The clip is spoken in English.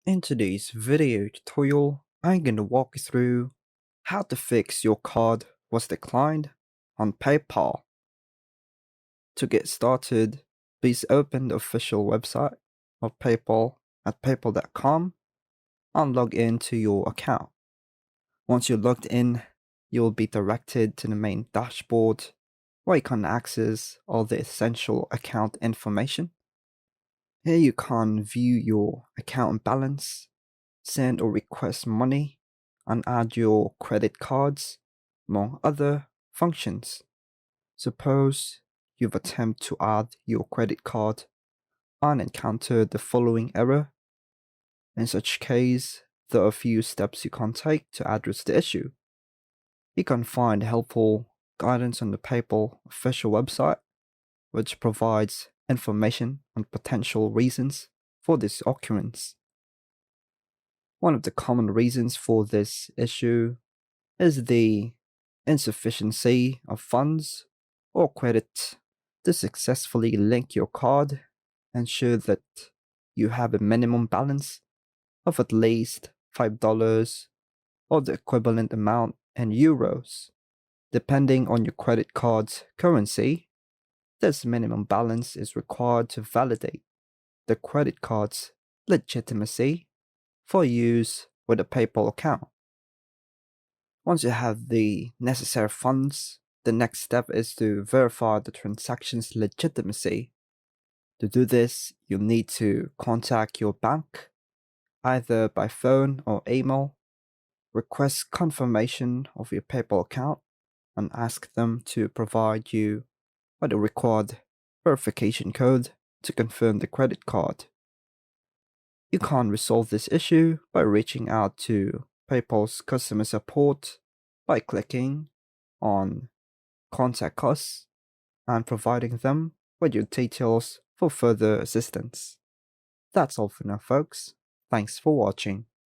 In today's video tutorial, I'm going to walk you through how to fix your card was declined on PayPal. To get started, please open the official website of PayPal at paypal.com and log into your account. Once you're logged in, you'll be directed to the main dashboard where you can access all the essential account information. Here you can view your account balance, send or request money, and add your credit cards, among other functions. Suppose you've attempted to add your credit card and encounter the following error. In such case, there are a few steps you can take to address the issue. You can find helpful guidance on the PayPal official website, which provides information on potential reasons for this occurrence. One of the common reasons for this issue is the insufficiency of funds or credit. To successfully link your card, ensure that you have a minimum balance of at least $5 or the equivalent amount in euros. Depending on your credit card's currency, this minimum balance is required to validate the credit card's legitimacy for use with a PayPal account. Once you have the necessary funds, the next step is to verify the transaction's legitimacy. To do this, you'll need to contact your bank, either by phone or email, request confirmation of your PayPal account, and ask them to provide you with the required verification code to confirm the credit card. You can resolve this issue by reaching out to PayPal's customer support by clicking on Contact Us and providing them with your details for further assistance. That's all for now, folks. Thanks for watching.